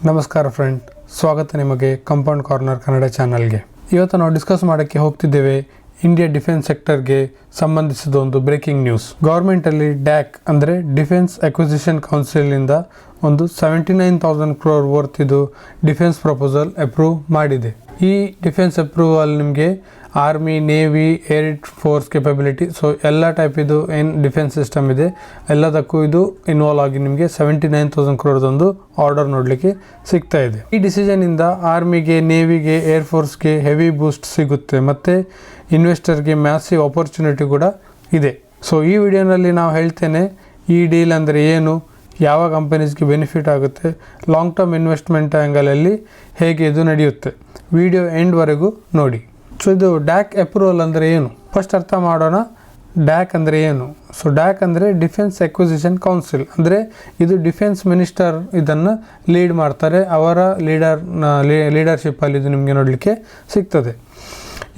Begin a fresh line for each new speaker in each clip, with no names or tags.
ನಮಸ್ಕಾರ ಫ್ರೆಂಡ್, ಸ್ವಾಗತ ನಿಮಗೆ ಕಂಪೌಂಡ್ ಕಾರ್ನರ್ ಕನ್ನಡ ಚಾನಲ್ಗೆ. ಇವತ್ತು ನಾವು ಡಿಸ್ಕಸ್ ಮಾಡೋಕ್ಕೆ ಹೋಗ್ತಿದ್ದೇವೆ ಇಂಡಿಯಾ ಡಿಫೆನ್ಸ್ ಸೆಕ್ಟರ್ಗೆ ಸಂಬಂಧಿಸಿದ ಒಂದು ಬ್ರೇಕಿಂಗ್ ನ್ಯೂಸ್. ಗೌರ್ಮೆಂಟಲ್ಲಿ ಡ್ಯಾಕ್ ಅಂದರೆ ಡಿಫೆನ್ಸ್ ಅಕ್ವಿಸಿಷನ್ ಕೌನ್ಸಿಲಿಂದ ಒಂದು 79,000 crore ವರ್ತ್ ಇದು ಡಿಫೆನ್ಸ್ ಪ್ರಪೋಸಲ್ ಅಪ್ರೂವ್ ಮಾಡಿದೆ. ಈ ಡಿಫೆನ್ಸ್ ಅಪ್ರೂವಲ್ ನಿಮಗೆ army, navy, air force capability, so ಎಲ್ಲ ಟೈಪ್ ಇದು ಏನು ಡಿಫೆನ್ಸ್ ಸಿಸ್ಟಮ್ ಇದೆ ಎಲ್ಲದಕ್ಕೂ ಇದು ಇನ್ವಾಲ್ವ್ ಆಗಿ ನಿಮಗೆ 79,000 crore ಒಂದು ಆರ್ಡರ್ ನೋಡಲಿಕ್ಕೆ ಸಿಗ್ತಾ ಇದೆ. ಈ ಡಿಸಿಷನಿಂದ ಆರ್ಮಿಗೆ, ನೇವಿಗೆ, ಏರ್ ಫೋರ್ಸ್ಗೆ ಹೆವಿ ಬೂಸ್ಟ್ ಸಿಗುತ್ತೆ ಮತ್ತು ಇನ್ವೆಸ್ಟರ್ಗೆ ಮ್ಯಾಸಿವ್ ಆಪರ್ಚುನಿಟಿ ಕೂಡ ಇದೆ. ಸೊ ಈ ವಿಡಿಯೋನಲ್ಲಿ ನಾವು ಹೇಳ್ತೇನೆ ಈ ಡೀಲ್ ಅಂದರೆ ಏನು, ಯಾವ ಕಂಪನೀಸ್ಗೆ ಬೆನಿಫಿಟ್ ಆಗುತ್ತೆ, ಲಾಂಗ್ ಟರ್ಮ್ ಇನ್ವೆಸ್ಟ್ಮೆಂಟ್ ಆ್ಯಂಗಲಲ್ಲಿ ಹೇಗೆ ಇದು ನಡೆಯುತ್ತೆ. ವಿಡಿಯೋ ಎಂಡ್ವರೆಗೂ ನೋಡಿ. ಸೊ ಇದು ಡ್ಯಾಕ್ ಅಪ್ರೂವಲ್ ಅಂದರೆ ಏನು ಫಸ್ಟ್ ಅರ್ಥ ಮಾಡೋಣ. ಡ್ಯಾಕ್ ಅಂದರೆ ಏನು? ಸೊ ಡ್ಯಾಕ್ ಅಂದರೆ ಡಿಫೆನ್ಸ್ ಅಕ್ವಿಸಿಷನ್ ಕೌನ್ಸಿಲ್, ಅಂದರೆ ಇದು ಡಿಫೆನ್ಸ್ ಮಿನಿಸ್ಟರ್ ಇದನ್ನು ಲೀಡ್ ಮಾಡ್ತಾರೆ. ಅವರ ಲೀಡರ್ಶಿಪ್ಪಲ್ಲಿ ಇದು ನಿಮಗೆ ನೋಡಲಿಕ್ಕೆ ಸಿಗ್ತದೆ.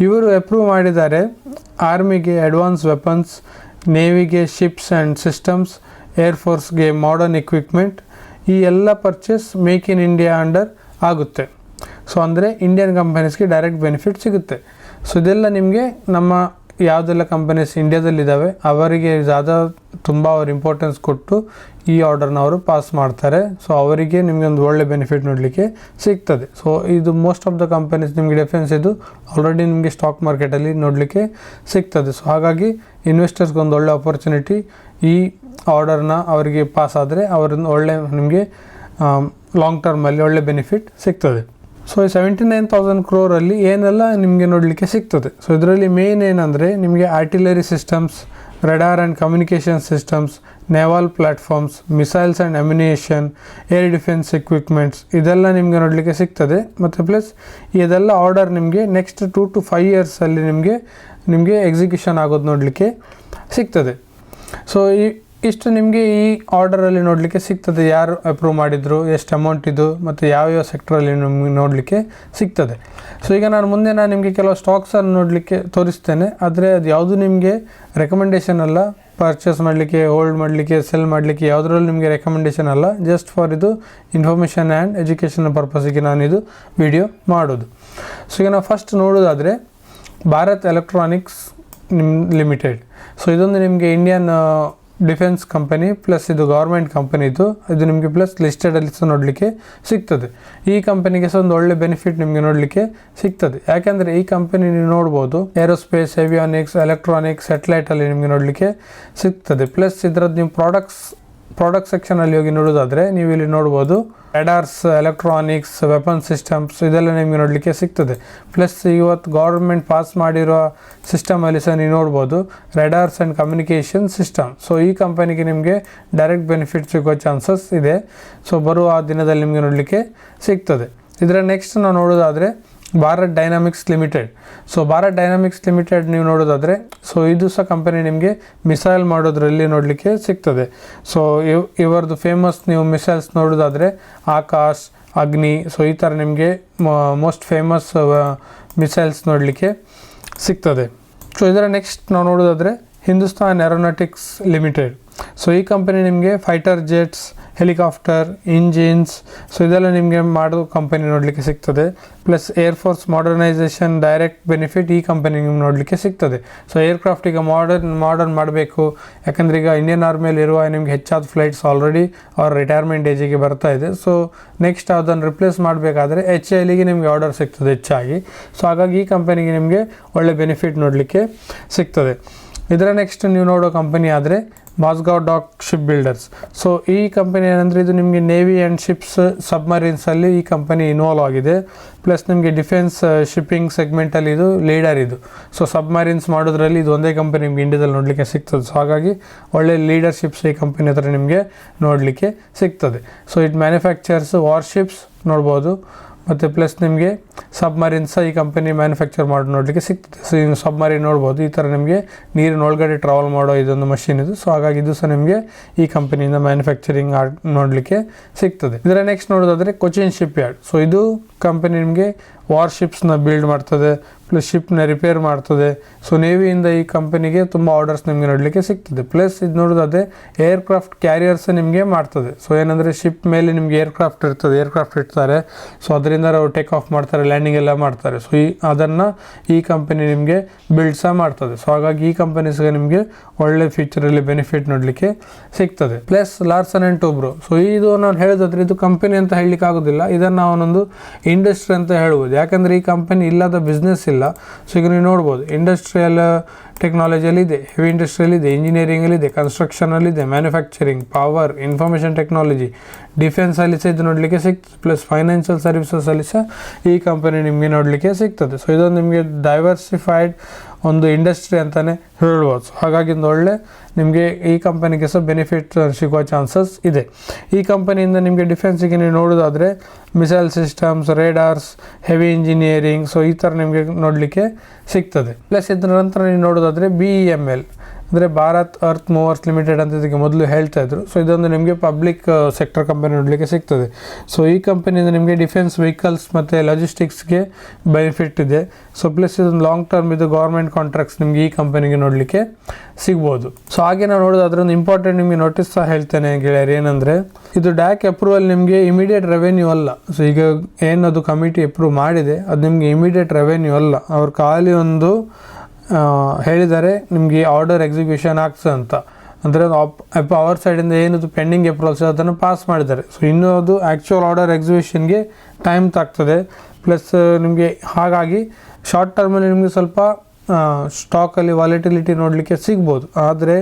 ಇವರು ಅಪ್ರೂವ್ ಮಾಡಿದ್ದಾರೆ ಆರ್ಮಿಗೆ ಅಡ್ವಾನ್ಸ್ ವೆಪನ್ಸ್, ನೇವಿಗೆ ಶಿಪ್ಸ್ ಆ್ಯಂಡ್ ಸಿಸ್ಟಮ್ಸ್, ಏರ್ ಫೋರ್ಸ್ಗೆ ಮಾಡರ್ನ್ ಇಕ್ವಿಪ್ಮೆಂಟ್. ಈ ಎಲ್ಲ purchase make in India under ಆಗುತ್ತೆ. ಸೊ ಅಂದರೆ ಇಂಡಿಯನ್ ಕಂಪನೀಸ್ಗೆ ಡೈರೆಕ್ಟ್ ಬೆನಿಫಿಟ್ ಸಿಗುತ್ತೆ. ಸೊ ಇದೆಲ್ಲ ನಿಮಗೆ ನಮ್ಮ ಯಾವುದೆಲ್ಲ ಕಂಪನೀಸ್ ಇಂಡಿಯಾದಲ್ಲಿದ್ದಾವೆ ಅವರಿಗೆ ತುಂಬ ಅವ್ರು ಇಂಪಾರ್ಟೆನ್ಸ್ ಕೊಟ್ಟು ಈ ಆರ್ಡರ್ನ ಅವರು ಪಾಸ್ ಮಾಡ್ತಾರೆ. ಸೊ ಅವರಿಗೆ ನಿಮಗೆ ಒಂದು ಒಳ್ಳೆ ಬೆನಿಫಿಟ್ ನೋಡಲಿಕ್ಕೆ ಸಿಗ್ತದೆ. ಸೊ ಇದು ಮೋಸ್ಟ್ ಆಫ್ ದ ಕಂಪನೀಸ್ ನಿಮಗೆ ಡಿಫೆನ್ಸ್ ಇದು ಆಲ್ರೆಡಿ ನಿಮಗೆ ಸ್ಟಾಕ್ ಮಾರ್ಕೆಟಲ್ಲಿ ನೋಡಲಿಕ್ಕೆ ಸಿಗ್ತದೆ. ಸೊ ಹಾಗಾಗಿ ಇನ್ವೆಸ್ಟರ್ಸ್ಗೆ ಒಂದು ಒಳ್ಳೆ ಆಪರ್ಚುನಿಟಿ. ಈ ಆರ್ಡರ್ನ ಅವರಿಗೆ ಪಾಸ್ ಆದರೆ ಅವ್ರನ್ನ ಒಳ್ಳೆ ನಿಮಗೆ ಲಾಂಗ್ ಟರ್ಮಲ್ಲಿ ಒಳ್ಳೆ ಬೆನಿಫಿಟ್ ಸಿಗ್ತದೆ. ಸೊ ಈ 79,000 crore ಏನೆಲ್ಲ ನಿಮಗೆ ನೋಡಲಿಕ್ಕೆ ಸಿಗ್ತದೆ. ಸೊ ಇದರಲ್ಲಿ ಮೇನ್ ಏನಂದರೆ ನಿಮಗೆ artillery systems, radar and communication systems, naval platforms, missiles and ammunition, air defence equipments ಇದೆಲ್ಲ ನಿಮಗೆ ನೋಡಲಿಕ್ಕೆ ಸಿಗ್ತದೆ. ಮತ್ತು ಪ್ಲಸ್ ಇದೆಲ್ಲ ಆರ್ಡರ್ ನಿಮಗೆ ನೆಕ್ಸ್ಟ್ 2 to 5 yearsಲ್ಲಿ ನಿಮಗೆ ಎಕ್ಸಿಕ್ಯೂಷನ್ ಆಗೋದು ನೋಡಲಿಕ್ಕೆ ಸಿಗ್ತದೆ. ಸೊ ಇಷ್ಟು ನಿಮಗೆ ಈ ಆರ್ಡರಲ್ಲಿ ನೋಡಲಿಕ್ಕೆ ಸಿಗ್ತದೆ. ಯಾರು ಅಪ್ರೂವ್ ಮಾಡಿದರು, ಎಷ್ಟು ಅಮೌಂಟ್ ಇದು, ಮತ್ತು ಯಾವ್ಯಾವ ಸೆಕ್ಟ್ರಲ್ಲಿ ನಿಮಗೆ ನೋಡಲಿಕ್ಕೆ ಸಿಗ್ತದೆ. ಸೊ ಈಗ ಮುಂದೆ ನಿಮಗೆ ಕೆಲವು ಸ್ಟಾಕ್ಸನ್ನು ನೋಡಲಿಕ್ಕೆ ತೋರಿಸ್ತೇನೆ. ಆದರೆ ಅದು ಯಾವುದು ನಿಮಗೆ ರೆಕಮೆಂಡೇಷನ್ ಅಲ್ಲ, ಪರ್ಚೇಸ್ ಮಾಡಲಿಕ್ಕೆ, ಹೋಲ್ಡ್ ಮಾಡಲಿಕ್ಕೆ, ಸೆಲ್ ಮಾಡಲಿಕ್ಕೆ ಯಾವುದರಲ್ಲೂ ನಿಮಗೆ ರೆಕಮೆಂಡೇಷನ್ ಅಲ್ಲ. ಜಸ್ಟ್ ಫಾರ್ ಇದು ಇನ್ಫಾರ್ಮೇಷನ್ ಆ್ಯಂಡ್ ಎಜುಕೇಷನ್ ಪರ್ಪಸ್ಸಿಗೆ ನಾನು ಇದು ವಿಡಿಯೋ ಮಾಡೋದು. ಸೊ ಈಗ ನಾವು ಫಸ್ಟ್ ನೋಡೋದಾದರೆ ಭಾರತ್ ಎಲೆಕ್ಟ್ರಾನಿಕ್ಸ್ ಲಿಮಿಟೆಡ್. ಸೊ ಇದೊಂದು ನಿಮಗೆ ಇಂಡಿಯನ್ ಡಿಫೆನ್ಸ್ ಕಂಪನಿ ಪ್ಲಸ್ ಇದು ಗೌರ್ಮೆಂಟ್ ಕಂಪನಿ. ಇದು ನಿಮಗೆ ಪ್ಲಸ್ ಲಿಸ್ಟೆಡಲ್ಲಿ ಸಹ ನೋಡಲಿಕ್ಕೆ ಸಿಗ್ತದೆ. ಈ ಕಂಪನಿಗೆ ಸಹ ಒಂದು ಒಳ್ಳೆ ಬೆನಿಫಿಟ್ ನಿಮಗೆ ನೋಡಲಿಕ್ಕೆ ಸಿಗ್ತದೆ. ಯಾಕೆಂದರೆ ಈ ಕಂಪನಿ ನೀವು ನೋಡ್ಬೋದು ಏರೋಸ್ಪೇಸ್, ಏವಿಯಾನಿಕ್ಸ್, ಎಲೆಕ್ಟ್ರಾನಿಕ್ಸ್, ಸ್ಯಾಟಲೈಟಲ್ಲಿ ನಿಮಗೆ ನೋಡಲಿಕ್ಕೆ ಸಿಗ್ತದೆ. ಪ್ಲಸ್ ಇದರದ್ದು ನೀವು ಪ್ರಾಡಕ್ಟ್ ಸೆಕ್ಷನಲ್ಲಿ ಹೋಗಿ ನೋಡೋದಾದರೆ ನೀವು ಇಲ್ಲಿ ನೋಡ್ಬೋದು ರೆಡಾರ್ಸ್, ಎಲೆಕ್ಟ್ರಾನಿಕ್ಸ್, ವೆಪನ್ ಸಿಸ್ಟಮ್ಸ್ ಇದೆಲ್ಲ ನಿಮಗೆ ನೋಡಲಿಕ್ಕೆ ಸಿಗ್ತದೆ. ಪ್ಲಸ್ ಇವತ್ತು ಗೌರ್ಮೆಂಟ್ ಪಾಸ್ ಮಾಡಿರೋ ಸಿಸ್ಟಮಲ್ಲಿ ಸಹ ನೀವು ನೋಡ್ಬೋದು ರೆಡಾರ್ಸ್ ಆ್ಯಂಡ್ ಕಮ್ಯುನಿಕೇಷನ್ ಸಿಸ್ಟಮ್. ಸೊ ಈ ಕಂಪನಿಗೆ ನಿಮಗೆ ಡೈರೆಕ್ಟ್ ಬೆನಿಫಿಟ್ ಸಿಗೋ ಚಾನ್ಸಸ್ ಇದೆ. ಸೊ ಬರುವ ದಿನದಲ್ಲಿ ನಿಮಗೆ ನೋಡಲಿಕ್ಕೆ ಸಿಗ್ತದೆ. ಇದರ ನೆಕ್ಸ್ಟ್ ನಾವು ನೋಡೋದಾದರೆ Bharat dynamics limited. So Bharat dynamics limited ನೀವು ನೋಡೋದಾದರೆ ಸೊ ಇದು ಸಹ ಕಂಪನಿ ನಿಮಗೆ ಮಿಸೈಲ್ ಮಾಡೋದ್ರಲ್ಲಿ ನೋಡಲಿಕ್ಕೆ ಸಿಗ್ತದೆ. ಸೊ ಇವರದ್ದು ಫೇಮಸ್ ನೀವು ಮಿಸೈಲ್ಸ್ ನೋಡೋದಾದರೆ ಆಕಾಶ್, ಅಗ್ನಿ, ಸೊ ಈ ಥರ ನಿಮಗೆ ಮೋಸ್ಟ್ ಫೇಮಸ್ ಮಿಸೈಲ್ಸ್ ನೋಡಲಿಕ್ಕೆ ಸಿಗ್ತದೆ. ಸೊ ಇದರ ನೆಕ್ಸ್ಟ್ ನಾವು ನೋಡೋದಾದರೆ ಹಿಂದೂಸ್ತಾನ್ ಏರೋನಾಟಿಕ್ಸ್ ಲಿಮಿಟೆಡ್. ಸೊ ಈ ಕಂಪನಿ ನಿಮಗೆ fighter jets, helicopter, engines, so ಇದೆಲ್ಲ ನಿಮಗೆ ಮಾಡೋ ಕಂಪನಿ ನೋಡಲಿಕ್ಕೆ ಸಿಗ್ತದೆ. Plus air force modernisation direct benefit ಈ ಕಂಪನಿ ನಿಮ್ಗೆ ನೋಡಲಿಕ್ಕೆ ಸಿಗ್ತದೆ. ಸೊ ಏರ್ಕ್ರಾಫ್ಟ್ ಈಗ ಮಾಡರ್ನ್ ಮಾಡಬೇಕು, ಯಾಕಂದರೆ ಈಗ ಇಂಡಿಯನ್ ಆರ್ಮಿಯಲ್ಲಿ ಇರುವ ನಿಮಗೆ ಹೆಚ್ಚಾದ ಫ್ಲೈಟ್ಸ್ ಆಲ್ರೆಡಿ ಅವ್ರ ರಿಟೈರ್ಮೆಂಟ್ ಏಜಿಗೆ ಬರ್ತಾ ಇದೆ. ಸೊ ನೆಕ್ಸ್ಟ್ ಅದನ್ನು ರಿಪ್ಲೇಸ್ ಮಾಡಬೇಕಾದ್ರೆ HALಗೆ ನಿಮಗೆ ಆರ್ಡರ್ ಸಿಗ್ತದೆ ಹೆಚ್ಚಾಗಿ. ಸೊ ಹಾಗಾಗಿ ಈ ಕಂಪನಿಗೆ ನಿಮಗೆ ಒಳ್ಳೆ ಬೆನಿಫಿಟ್ ನೋಡಲಿಕ್ಕೆ ಸಿಗ್ತದೆ. ಇದರ ನೆಕ್ಸ್ಟ್ ನೀವು ನೋಡೋ ಕಂಪನಿ ಆದರೆ ಮಾಸ್ಗಾವ್ ಡಾಕ್ ಶಿಪ್ ಬಿಲ್ಡರ್ಸ್. ಸೊ ಈ ಕಂಪನಿ ಏನಂದರೆ ಇದು ನಿಮಗೆ ನೇವಿ ಆ್ಯಂಡ್ ಶಿಪ್ಸ್, ಸಬ್ಮರೀನ್ಸಲ್ಲಿ ಈ ಕಂಪನಿ ಇನ್ವಾಲ್ವ್ ಆಗಿದೆ. ಪ್ಲಸ್ ನಿಮಗೆ ಡಿಫೆನ್ಸ್ ಶಿಪ್ಪಿಂಗ್ ಸೆಗ್ಮೆಂಟಲ್ಲಿ ಇದು ಲೀಡರ್ ಇದು. ಸೊ ಸಬ್ಮರೀನ್ಸ್ ಮಾಡೋದ್ರಲ್ಲಿ ಇದು ಒಂದೇ ಕಂಪನಿ ನಿಮಗೆ ಇಂಡಿಯಾದಲ್ಲಿ ನೋಡಲಿಕ್ಕೆ ಸಿಗ್ತದೆ. ಸೊ ಹಾಗಾಗಿ ಒಳ್ಳೆ ಲೀಡರ್ಶಿಪ್ಸ್ ಈ ಕಂಪನಿ ಹತ್ರ ನಿಮಗೆ ನೋಡಲಿಕ್ಕೆ ಸಿಗ್ತದೆ. ಸೊ ಇಟ್ ಮ್ಯಾನುಫ್ಯಾಕ್ಚರ್ಸ್ ವಾರ್ಶಿಪ್ಸ್ ನೋಡ್ಬೋದು, ಮತ್ತು ಪ್ಲಸ್ ನಿಮಗೆ ಸಬ್ಮರೀನ್ಸ್ ಈ ಕಂಪನಿ ಮ್ಯಾನುಫ್ಯಾಕ್ಚರ್ ಮಾಡಿ ನೋಡಲಿಕ್ಕೆ ಸಿಗ್ತದೆ. ಸೊ ಈಗ ಸಬ್ಮರೀನ್ ನೋಡ್ಬೋದು, ಈ ಥರ ನಿಮಗೆ ನೀರಿನ ಒಳಗಡೆ ಟ್ರಾವೆಲ್ ಮಾಡೋ ಇದೊಂದು ಮಷಿನ್ ಇದು. ಸೊ ಹಾಗಾಗಿ ಇದು ಸಹ ನಿಮಗೆ ಈ ಕಂಪನಿಯಿಂದ ಮ್ಯಾನುಫ್ಯಾಕ್ಚರಿಂಗ್ ನೋಡಲಿಕ್ಕೆ ಸಿಗ್ತದೆ. ಇದರ ನೆಕ್ಸ್ಟ್ ನೋಡೋದಾದರೆ ಕೊಚಿನ್ ಶಿಪ್ ಯಾರ್ಡ್. ಸೊ ಇದು ಕಂಪನಿ ನಿಮಗೆ ವಾರ್ಶಿಪ್ಸ್ನ ಬಿಲ್ಡ್ ಮಾಡ್ತದೆ, ಪ್ಲಸ್ ಶಿಪ್ನ ರಿಪೇರ್ ಮಾಡ್ತದೆ. ಸೊ ನೇವಿಯಿಂದ ಈ ಕಂಪನಿಗೆ ತುಂಬ ಆರ್ಡರ್ಸ್ ನಿಮಗೆ ನೋಡಲಿಕ್ಕೆ ಸಿಗ್ತದೆ. ಪ್ಲಸ್ ಇದು ನೋಡೋದಾದರೆ ಏರ್ಕ್ರಾಫ್ಟ್ ಕ್ಯಾರಿಯರ್ಸ್ ನಿಮಗೆ ಮಾಡ್ತದೆ. ಸೊ ಏನಂದರೆ ಶಿಪ್ ಮೇಲೆ ನಿಮಗೆ ಏರ್ಕ್ರಾಫ್ಟ್ ಇರ್ತಾರೆ. ಸೊ ಅದರಿಂದ ಅವರು ಟೇಕ್ ಆಫ್ ಮಾಡ್ತಾರೆ, ಲ್ಯಾಂಡಿಂಗ್ ಎಲ್ಲ ಮಾಡ್ತಾರೆ. ಸೊ ಅದನ್ನು ಈ ಕಂಪನಿ ನಿಮಗೆ ಬಿಲ್ಡ್ ಸಹ ಮಾಡ್ತದೆ. ಸೊ ಹಾಗಾಗಿ ಈ ಕಂಪನೀಸ್ಗೆ ನಿಮಗೆ ಒಳ್ಳೆ ಫ್ಯೂಚರಲ್ಲಿ ಬೆನಿಫಿಟ್ ನೋಡಲಿಕ್ಕೆ ಸಿಗ್ತದೆ. Plus Larsen and Toubro. So ಇದು ನಾನು ಹೇಳೋದಾದ್ರೆ ಇದು ಕಂಪನಿ ಅಂತ ಹೇಳಲಿಕ್ಕೆ ಆಗೋದಿಲ್ಲ, ಇದನ್ನು ನಾವೊಂದು ಇಂಡಸ್ಟ್ರಿ ಅಂತ ಹೇಳ್ಬೋದು. ಯಾಕಂದರೆ ಈ ಕಂಪನಿ ಇಲ್ಲದ ಬಿಸ್ನೆಸ್ ಇಲ್ಲ. ಸೊ ಈಗ ನೀವು ನೋಡ್ಬೋದು, ಇಂಡಸ್ಟ್ರಿಯಲ್ ಟೆಕ್ನಾಲಜಿಯಲ್ಲಿದೆ, ಹೆವಿ ಇಂಡಸ್ಟ್ರಿಯಲ್ಲಿದೆ, ಇಂಜಿನಿಯರಿಂಗಲ್ಲಿದೆ, ಕನ್ಸ್ಟ್ರಕ್ಷನಲ್ಲಿದೆ, ಮ್ಯಾನುಫ್ಯಾಕ್ಚರಿಂಗ್, ಪವರ್, ಇನ್ಫಾರ್ಮೇಷನ್ ಟೆಕ್ನಾಲಜಿ, ಡಿಫೆನ್ಸಲ್ಲಿ ಸಹ ಇದು ನೋಡಲಿಕ್ಕೆ ಸಿಗ್ತದೆ. ಪ್ಲಸ್ ಫೈನಾನ್ಷಿಯಲ್ ಸರ್ವಿಸಸಲ್ಲಿ ಸಹ ಈ ಕಂಪನಿ ನಿಮಗೆ ನೋಡಲಿಕ್ಕೆ ಸಿಗ್ತದೆ. ಸೊ ಇದೊಂದು ನಿಮಗೆ ಡೈವರ್ಸಿಫೈಡ್ ಒಂದು ಇಂಡಸ್ಟ್ರಿ ಅಂತಲೇ ಹೇಳ್ಬೋದು. ಸೊ ಹಾಗಾಗಿ ಒಂದು ಒಳ್ಳೆ ನಿಮಗೆ ಈ ಕಂಪನಿಗೆ ಸಹ ಬೆನಿಫಿಟ್ ಸಿಗುವ ಚಾನ್ಸಸ್ ಇದೆ. ಈ ಕಂಪನಿಯಿಂದ ನಿಮಗೆ ಡಿಫೆನ್ಸಿಗೆ ನೀವು ನೋಡೋದಾದರೆ missile systems, radars, heavy engineering, so ಈ ಥರ ನಿಮಗೆ ನೋಡಲಿಕ್ಕೆ ಸಿಗ್ತದೆ. ಪ್ಲಸ್ ಇದರ ನಂತರ ನೀವು ನೋಡೋದಾದರೆ BEML ಅಂದರೆ ಭಾರತ್ ಅರ್ತ್ ಮೂವರ್ಸ್ ಲಿಮಿಟೆಡ್ ಅಂತ ಇದಕ್ಕೆ ಮೊದಲು ಹೇಳ್ತಾ ಇದ್ರು. ಸೊ ಇದೊಂದು ನಿಮಗೆ ಪಬ್ಲಿಕ್ ಸೆಕ್ಟರ್ ಕಂಪನಿ ನೋಡಲಿಕ್ಕೆ ಸಿಗ್ತದೆ. ಸೊ ಈ ಕಂಪನಿಯಿಂದ ನಿಮಗೆ ಡಿಫೆನ್ಸ್ ವೆಹಿಕಲ್ಸ್ ಮತ್ತು ಲಾಜಿಸ್ಟಿಕ್ಸ್ಗೆ ಬೆನಿಫಿಟ್ ಇದೆ. ಸೊ ಪ್ಲಸ್ ಇದೊಂದು ಲಾಂಗ್ ಟರ್ಮ್ ಇದು ಗೌರ್ಮೆಂಟ್ ಕಾಂಟ್ರಾಕ್ಟ್ಸ್ ನಿಮಗೆ ಈ ಕಂಪನಿಗೆ ನೋಡಲಿಕ್ಕೆ ಸಿಗ್ಬೋದು. ಸೊ ಹಾಗೆ ನಾವು ನೋಡೋದಾದ್ರೆ ಒಂದು ಇಂಪಾರ್ಟೆಂಟ್ ನಿಮಗೆ ನೋಟಿಸ್ ಸಹ ಹೇಳ್ತೇನೆ ಗೆಳೆಯರು, ಏನಂದರೆ ಇದು DAC ಅಪ್ರೂವಲ್ ನಿಮಗೆ ಇಮಿಡಿಯೇಟ್ ರೆವೆನ್ಯೂ ಅಲ್ಲ. ಸೊ ಈಗ ಏನದು ಕಮಿಟಿ ಅಪ್ರೂವ್ ಮಾಡಿದೆ ಅದು ನಿಮಗೆ ಇಮಿಡಿಯೇಟ್ ರೆವೆನ್ಯೂ ಅಲ್ಲ. ಅವ್ರು ಖಾಲಿ ಒಂದು ಹೇಳಿದ್ದಾರೆ ನಿಮಗೆ ಆರ್ಡರ್ ಎಕ್ಸಿಕ್ಯೂಷನ್ ಆಗ್ತದೆ ಅಂತ. ಅಂದರೆ ಅವ್ರ ಸೈಡಿಂದ ಏನದು ಪೆಂಡಿಂಗ್ ಅಪ್ರೂವಲ್ಸ್ ಅದನ್ನು ಪಾಸ್ ಮಾಡಿದ್ದಾರೆ. ಸೊ ಇನ್ನೂ ಅದು ಆ್ಯಕ್ಚುಯಲ್ ಆರ್ಡರ್ ಎಕ್ಸಿಕ್ಯೂಷನ್ಗೆ ಟೈಮ್ ತಾಗ್ತದೆ. ಪ್ಲಸ್ ನಿಮಗೆ ಹಾಗಾಗಿ ಶಾರ್ಟ್ ಟರ್ಮಲ್ಲಿ ನಿಮಗೆ ಸ್ವಲ್ಪ ಸ್ಟಾಕಲ್ಲಿ ವಾಲಿಟಿಲಿಟಿ ನೋಡಲಿಕ್ಕೆ ಸಿಗ್ಬೋದು. ಆದರೆ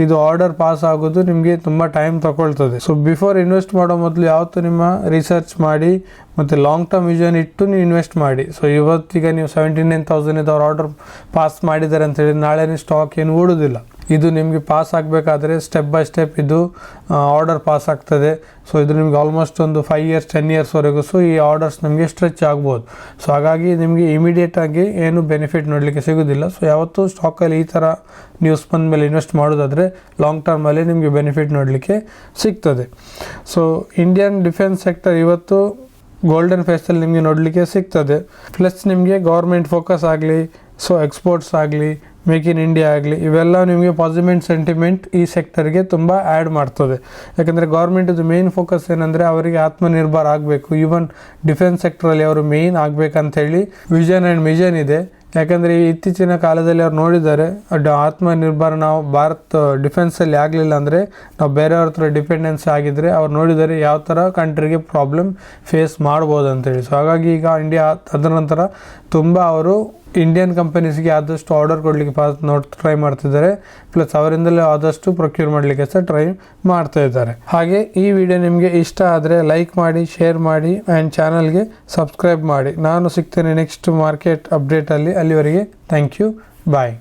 ಇದು ಆರ್ಡರ್ ಪಾಸ್ ಆಗೋದು ನಿಮಗೆ ತುಂಬ ಟೈಮ್ ತಗೊಳ್ತದೆ. ಸೊ ಬಿಫೋರ್ ಇನ್ವೆಸ್ಟ್ ಮಾಡೋ ಮೊದಲು ಯಾವತ್ತೂ ನಿಮ್ಮ ರಿಸರ್ಚ್ ಮಾಡಿ ಮತ್ತು ಲಾಂಗ್ ಟರ್ಮ್ ವಿಷನ್ ಇಟ್ಟು ನೀವು ಇನ್ವೆಸ್ಟ್ ಮಾಡಿ. ಸೊ ಇವತ್ತೀಗ ನೀವು 79,000 ಅವ್ರು ಆರ್ಡರ್ ಪಾಸ್ ಮಾಡಿದ್ದಾರೆ ಅಂತೇಳಿ ನಾಳೆ ಸ್ಟಾಕ್ ಏನು ಓಡೋದಿಲ್ಲ. ಇದು ನಿಮಗೆ ಪಾಸ್ ಆಗಬೇಕಾದ್ರೆ ಸ್ಟೆಪ್ ಬೈ ಸ್ಟೆಪ್ ಇದು ಆರ್ಡರ್ ಪಾಸ್ ಆಗ್ತದೆ. ಸೊ ಇದು ನಿಮಗೆ ಆಲ್ಮೋಸ್ಟ್ ಒಂದು 5 years 10 yearsವರೆಗೂ ಸೊ ಈ ಆರ್ಡರ್ಸ್ ನಮಗೆ ಸ್ಟ್ರೆಚ್ ಆಗ್ಬೋದು. ಸೊ ಹಾಗಾಗಿ ನಿಮಗೆ ಇಮಿಡಿಯೇಟಾಗಿ ಏನು ಬೆನಿಫಿಟ್ ನೋಡಲಿಕ್ಕೆ ಸಿಗೋದಿಲ್ಲ. ಸೊ ಯಾವತ್ತೂ ಸ್ಟಾಕಲ್ಲಿ ಈ ಥರ ನ್ಯೂಸ್ ಬಂದ ಮೇಲೆ ಇನ್ವೆಸ್ಟ್ ಮಾಡೋದಾದರೆ ಲಾಂಗ್ ಟರ್ಮಲ್ಲಿ ನಿಮಗೆ ಬೆನಿಫಿಟ್ ನೋಡಲಿಕ್ಕೆ ಸಿಗ್ತದೆ. ಸೊ ಇಂಡಿಯನ್ ಡಿಫೆನ್ಸ್ ಸೆಕ್ಟರ್ ಇವತ್ತು ಗೋಲ್ಡನ್ ಫೇಸಲ್ಲಿ ನಿಮಗೆ ನೋಡಲಿಕ್ಕೆ ಸಿಗ್ತದೆ. ಪ್ಲಸ್ ನಿಮಗೆ ಗೌರ್ಮೆಂಟ್ ಫೋಕಸ್ ಆಗಲಿ, ಸೊ ಎಕ್ಸ್ಪೋರ್ಟ್ಸ್ ಆಗಲಿ, ಮೇಕ್ ಇನ್ ಇಂಡಿಯಾ ಆಗಲಿ, ಇವೆಲ್ಲ ನಿಮಗೆ ಪಾಸಿಟಿವ್ ಸೆಂಟಿಮೆಂಟ್ ಈ ಸೆಕ್ಟರ್ಗೆ ತುಂಬ ಆ್ಯಡ್ ಮಾಡ್ತದೆ. ಯಾಕಂದರೆ ಗೌರ್ಮೆಂಟಿದು ಮೇನ್ ಫೋಕಸ್ ಏನಂದರೆ ಅವರಿಗೆ ಆತ್ಮನಿರ್ಭರ ಆಗಬೇಕು. ಈವನ್ ಡಿಫೆನ್ಸ್ ಸೆಕ್ಟ್ರಲ್ಲಿ ಅವರು ಮೇಯ್ನ್ ಆಗಬೇಕಂತೇಳಿ ವಿಷನ್ ಆ್ಯಂಡ್ ಮಿಷನ್ ಇದೆ. ಯಾಕಂದರೆ ಈ ಇತ್ತೀಚಿನ ಕಾಲದಲ್ಲಿ ಅವ್ರು ನೋಡಿದ್ದಾರೆ ಆತ್ಮನಿರ್ಭರ ನಾವು ಭಾರತ್ ಡಿಫೆನ್ಸಲ್ಲಿ ಆಗಲಿಲ್ಲ ಅಂದರೆ ನಾವು ಬೇರೆಯವ್ರ ಹತ್ರ ಡಿಪೆಂಡೆನ್ಸ್ ಆಗಿದ್ದರೆ ಅವ್ರು ನೋಡಿದ್ದಾರೆ ಯಾವ ಥರ ಕಂಟ್ರಿಗೆ ಪ್ರಾಬ್ಲಮ್ ಫೇಸ್ ಮಾಡ್ಬೋದು ಅಂತೇಳಿ. ಸೊ ಹಾಗಾಗಿ ಈಗ ಇಂಡಿಯಾ ಅದರ ನಂತರ ತುಂಬ ಅವರು ಇಂಡಿಯನ್ ಕಂಪನೀಸ್ಗೆ ಆದಷ್ಟು ಆರ್ಡರ್ ಕೊಡಲಿಕ್ಕೆ ಟ್ರೈ ಮಾಡ್ತಿದ್ದಾರೆ. ಪ್ಲಸ್ ಅವರಿಂದಲೇ ಆದಷ್ಟು ಪ್ರೊಕ್ಯೂರ್ ಮಾಡಲಿಕ್ಕೆ ಸಹ ಟ್ರೈ ಮಾಡ್ತಾ ಇದ್ದಾರೆ. ಹಾಗೆ ಈ ವಿಡಿಯೋ ನಿಮಗೆ ಇಷ್ಟ ಆದರೆ ಲೈಕ್ ಮಾಡಿ, ಶೇರ್ ಮಾಡಿ ಆ್ಯಂಡ್ ಚಾನಲ್ಗೆ ಸಬ್ಸ್ಕ್ರೈಬ್ ಮಾಡಿ. ನಾನು ಸಿಗ್ತೇನೆ ನೆಕ್ಸ್ಟ್ ಮಾರ್ಕೆಟ್ ಅಪ್ಡೇಟಲ್ಲಿ. ಅಲ್ಲಿವರೆಗೆ ಥ್ಯಾಂಕ್ ಯು, ಬಾಯ್.